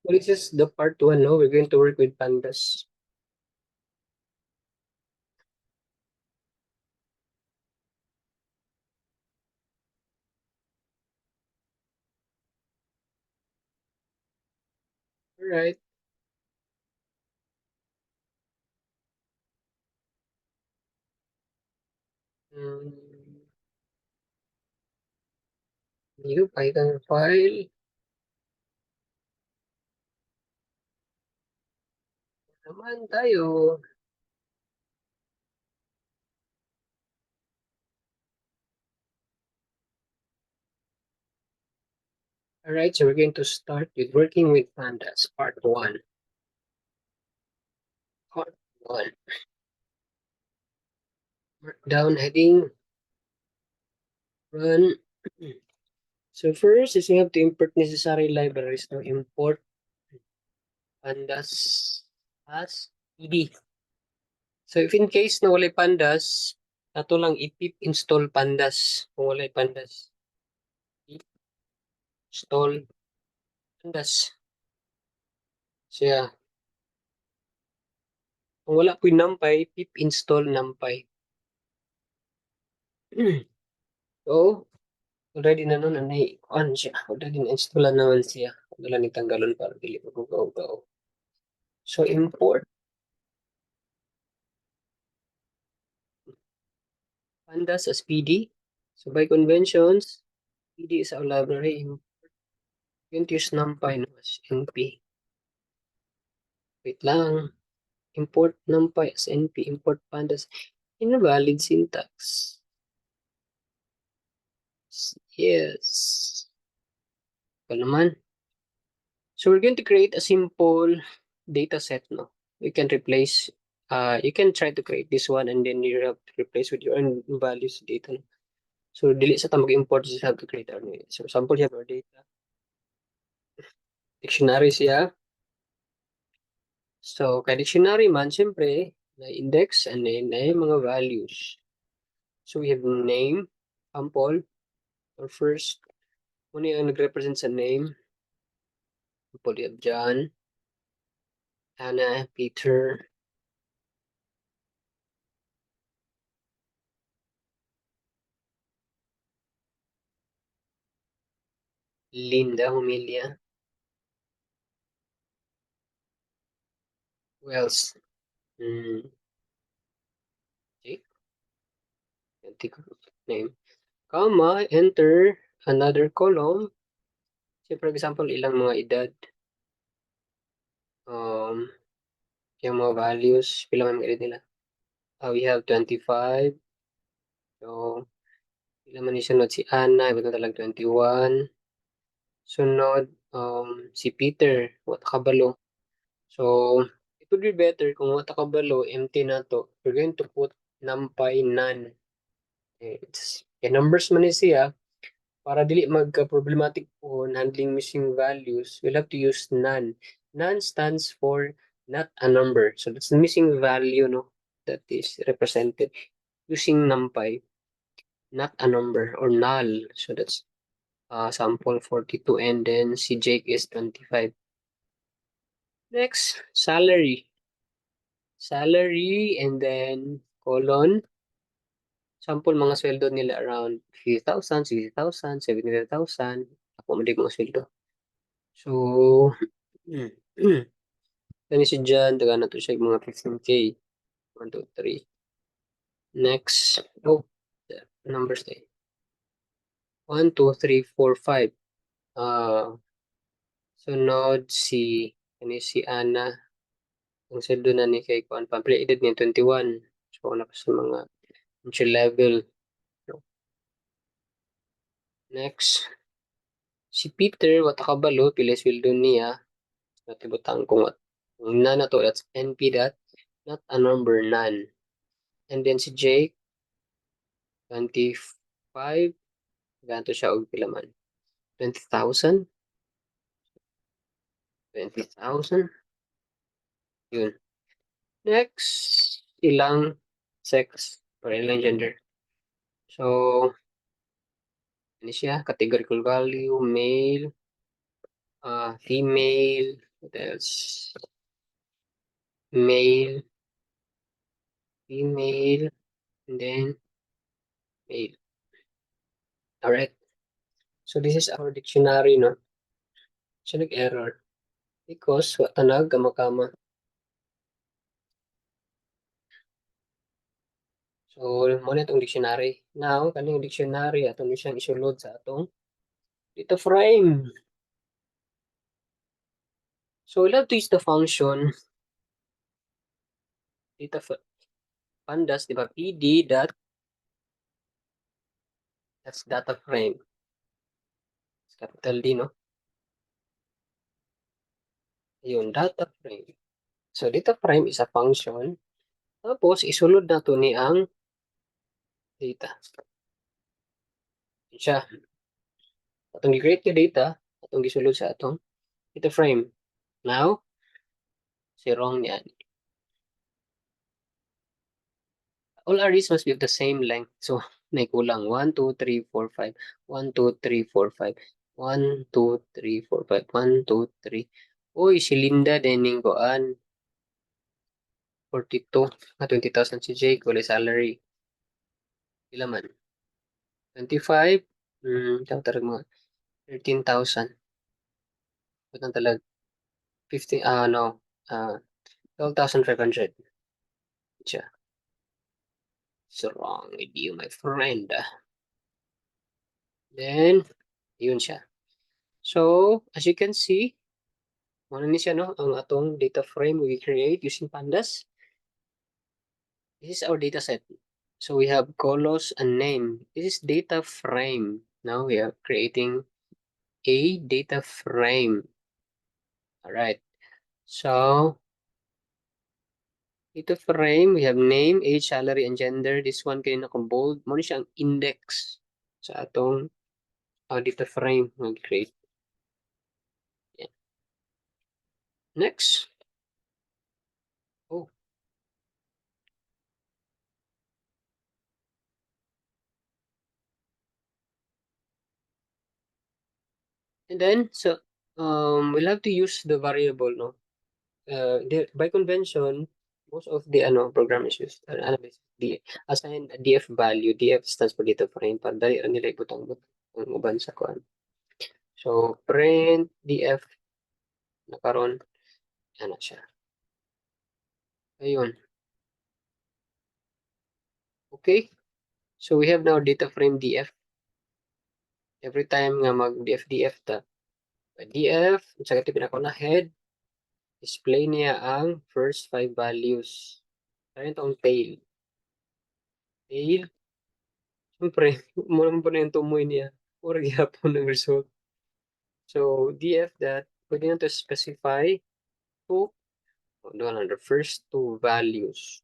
So this is the part 1, no? We're going to work with pandas. All right. Mm, new Python file. Naman tayo. All right, so we're going to start with working with pandas, part 1. Part 1. Markdown heading, run. So first is we have to import necessary libraries. No? Import pandas as ed. So if in case na walay pandas, ato lang ipip install pandas kung walay pandas. Pip install pandas. Siya. Kung wala po yung numpy, pip install numpy. So, already na nun, on siya. Already na-installan naman siya. Wala ni tanggalon para dili mag-go. So, import pandas as PD. So, by conventions, PD is our library. Yun to use numpy no, as np. Wait lang. Import numpy as np. Import pandas. Invalid syntax. Yes. Ito naman. So, we're going to create a simple data set, no? You can replace, you can try to create this one and then you have to replace with your own values data. No? So, dili sa ta mag-import, just have to create our new. So, example, you have our data. Dictionary siya. So, kay dictionary man, siyempre, na index and then na mga values. So, we have name, sample, or first, muna yung nag-represent sa name. Sample, you have John, Anna, Peter, Linda, Humilia. Who else? Okay. Take name. Comma, enter another column. Say for example, ilang mga edad. Yung mga values, pila man mga edad nila. We have 25. So, pila man isunod si Anna, iba talag 21. Sunod, si Peter, what kabalo. So, it would be better kung what kabalo, empty na to. We're going to put numpy none. It's, numbers man siya. Para dili magka-problematic po handling missing values, we'll have to use none. None stands for not a number. So that's the missing value, no, that is represented using numpy, not a number or null. So that's sample 42 and then si Jake is 25. Next, salary. Salary and then colon. Sample mga sweldo nila around 50,000, 60,000, 75,000. Ako mo mga sweldo. So, kani si John, taga na to siya mga 15K. 1, 2, 3. Next. Oh, the numbers tayo. 1, 2, 3, 4, 5. Sunod si, kani si Ana. Ang sweldo na ni kay Kuan. Pample edad niya 21. So, na pa sa mga entry level. So, next. Si Peter, wata kabalo, pila sweldo niya. Natibutang kung what. Na na to, that's NP that. Not a number, none. And then si Jake, 25. Ganto siya og pila man. 20,000? 20,000? Yun. Next, ilang sex or ilang gender. So, ano siya? Categorical value, male, female, What else? Male, female, and then male. Alright. So this is our dictionary, no? So nag-error. Because wa tanag kama-kama. So mo na itong dictionary. Now, kaning dictionary aton ni siyang isulod sa atong data frame. So we'll have to use the function data pandas, di ba? PD dot, that's data frame. It's capital D, no? Ayun, data frame. So data frame is a function. Tapos isulod na to ni ang data. Yun siya. Atong gi-create yung data, atong gisulod sa atong data frame. Now, si wrong niyan. All arrays must be of the same length. So, naikulang. 1, 2, 3, 4, 5. 1, 2, 3, 4, 5. 1, 2, 3, 4, 5. 1, 2, 3. Uy, si Linda dining koan. 42. 20,000 si Jake. Wala salary. Pila man? 25. Tarag mga 13,000. Butang talag 15, no. 12,500. Siya. So wrong with you, my friend. Then, yun siya. So, as you can see, ano ni siya, no? Ang atong data frame we create using pandas. This is our data set. So we have colors and name. This is data frame. Now we are creating a data frame. All right. So data frame, we have name, age, salary, and gender. This one kanina kung bold. Mo ni siya ang index sa atong data frame mag-create. Yeah. Next. Oh. And then, so, we'll have to use the variable, no? By convention, most of the programs use analyze the assign a DF value. DF stands for data frame. Para dali ra nila ibutang ang uban sa kuan. So, print DF na karon ana siya. Ayun. Okay. So, we have now data frame DF. Every time nga mag DF ta. DF, sa katipin ako na head, display niya ang first 5 values. Ayun itong tail. Tail, siyempre, muna mo pa na yung tumoy niya. Or gihapon ng result. So, DF that, pwede na to specify two, the first two values.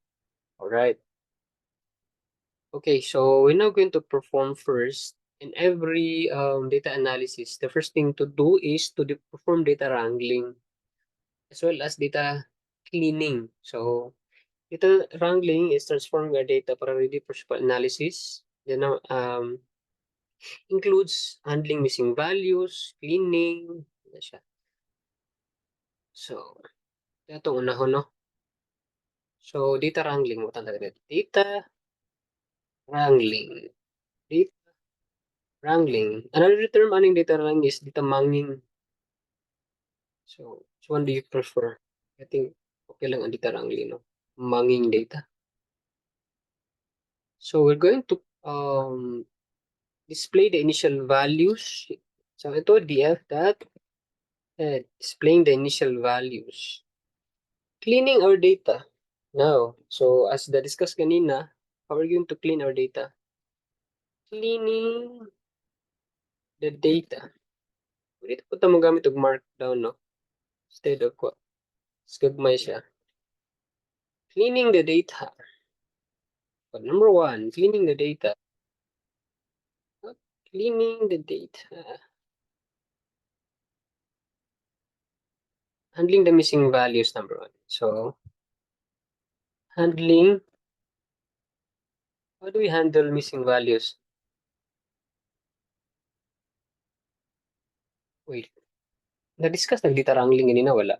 Alright. Okay, so we're now going to perform first. In every data analysis, the first thing to do is to perform data wrangling as well as data cleaning. So, data wrangling is transforming our data para ready for analysis. Then, includes handling missing values, cleaning, na siya. So, ito unahon, no? So, data wrangling mo talaga. Data wrangling. Data wrangling. Another term aning data wrangling is data manging. So, which one do you prefer? I think okay lang ang data wrangling, no? Manging data. So, we're going to display the initial values. So, ito df that displaying the initial values. Cleaning our data. Now, so as the discussed kanina, how are we going to clean our data? Cleaning the data. Dito po tayo magamit og markdown, no? Instead of what? Gagmay siya. Cleaning the data. But number one, cleaning the data. Cleaning the data. Handling the missing values, number one. So, handling, how do we handle missing values? Wait, na-discuss nag-data wrangling kanina, wala.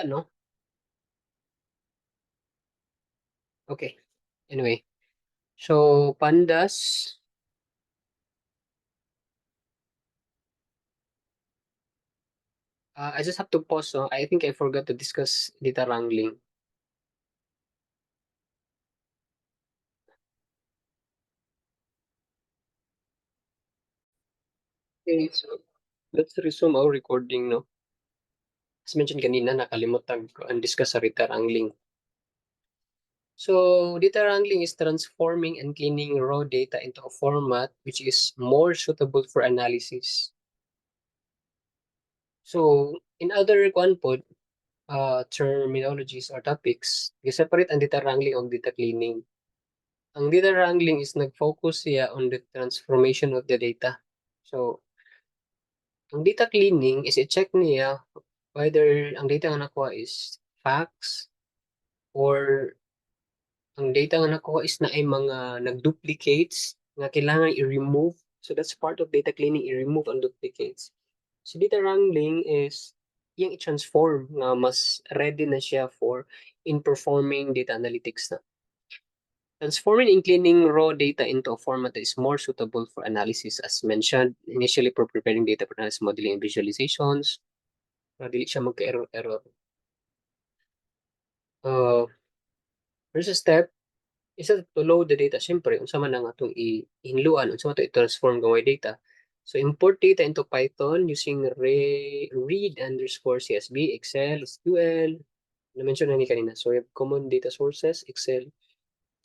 Wala, no? Okay. Anyway. So, pandas. I just have to pause, no? I think I forgot to discuss data wrangling. Okay, so let's resume our recording, no? As mentioned kanina, nakalimutan ko ang discuss sa data wrangling. So, data wrangling is transforming and cleaning raw data into a format which is more suitable for analysis. So, in other terminologies or topics, separate ang data wrangling o data cleaning. Ang data wrangling is nag-focus siya on the transformation of the data. So, ang data cleaning is i-check niya whether ang data nga nakuha is facts or ang data nga nakuha is na ay mga nag-duplicates nga kailangan i-remove. So that's part of data cleaning, i-remove ang duplicates. So data wrangling is yung i-transform nga mas ready na siya for in performing data analytics na. Transforming and cleaning raw data into a format that is more suitable for analysis as mentioned initially for preparing data for analysis modeling and visualizations. Dili siya magka-error-error. First step isa to load the data. Siyempre, unsa man ang atong ihinluan, unsa man to i-transform gamay data. So, import data into Python using read underscore CSV, Excel, SQL. Na-mention na ni kanina. So, we have common data sources, Excel,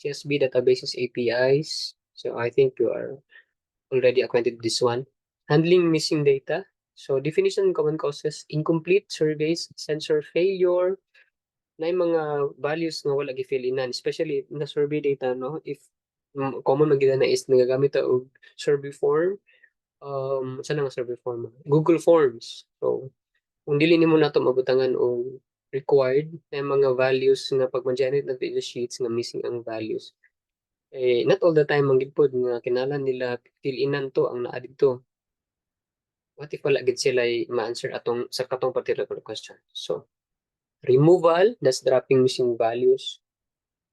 CSV, databases, APIs. So, I think you are already acquainted with this one. Handling missing data. So, definition common causes, incomplete surveys, sensor failure, na yung mga values nga wala gi-fill inan, especially na survey data, no? If common man gid na is nagagamit ta og survey form, saan nga survey form? Google Forms. So, kung dili nimo nato mabutangan og required na yung mga values nga pag ma-generate nato yung sheets nga missing ang values. Not all the time man gid pod nga kinahanglan nila fill inan to ang naa didto. What if wala gid sila ma-answer atong sa katong particular question? So, removal, that's dropping missing values.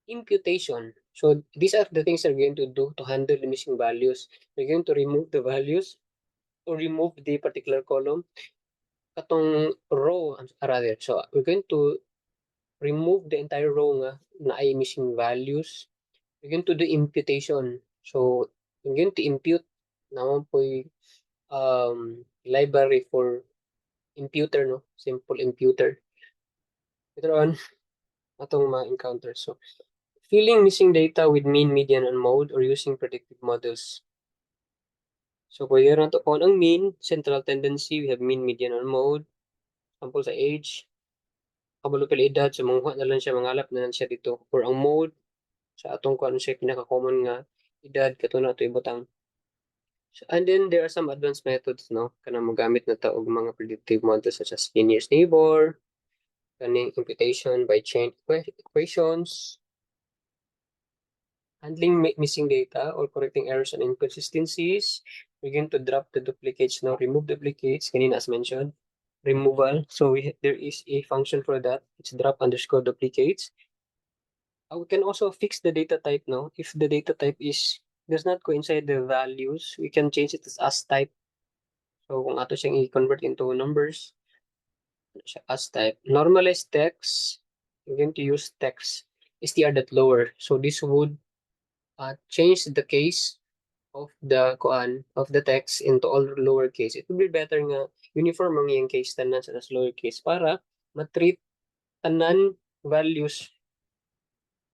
Imputation. So these are the things we're going to do to handle the missing values. We're going to remove the values or remove the particular column. Katong row, rather. So we're going to remove the entire row nga na ay missing values. We're going to do imputation. So we're going to impute naman po library for imputer, no? Simple imputer. Later on, atong ma-encounter. So filling missing data with mean, median, and mode or using predictive models. So, pwede rin ito kung ang mean, central tendency, we have mean, median, and mode. Sample sa age, kabalo pala edad, so manguha na lang siya, mangalap na lang siya dito. Or ang mode, sa atong kung ano siya, pinaka-common nga edad, kato na ito ibutang. So, and then, there are some advanced methods, no? Kanang magamit na taog mga predictive models such as nearest neighbor, kaning imputation by chain equations, handling missing data or correcting errors and inconsistencies. We're going to drop the duplicates now, remove duplicates, kanina as mentioned, removal. So there is a function for that. It's drop underscore duplicates. We can also fix the data type now. If the data type does not coincide the values, we can change it as type. So kung ato siyang i-convert into numbers, as type. Normalized text, we're going to use text str.lower. So this would change the case of the text into all lowercase. It would be better nga uniform ang iyang case tanan sa lowercase para matreat tanan values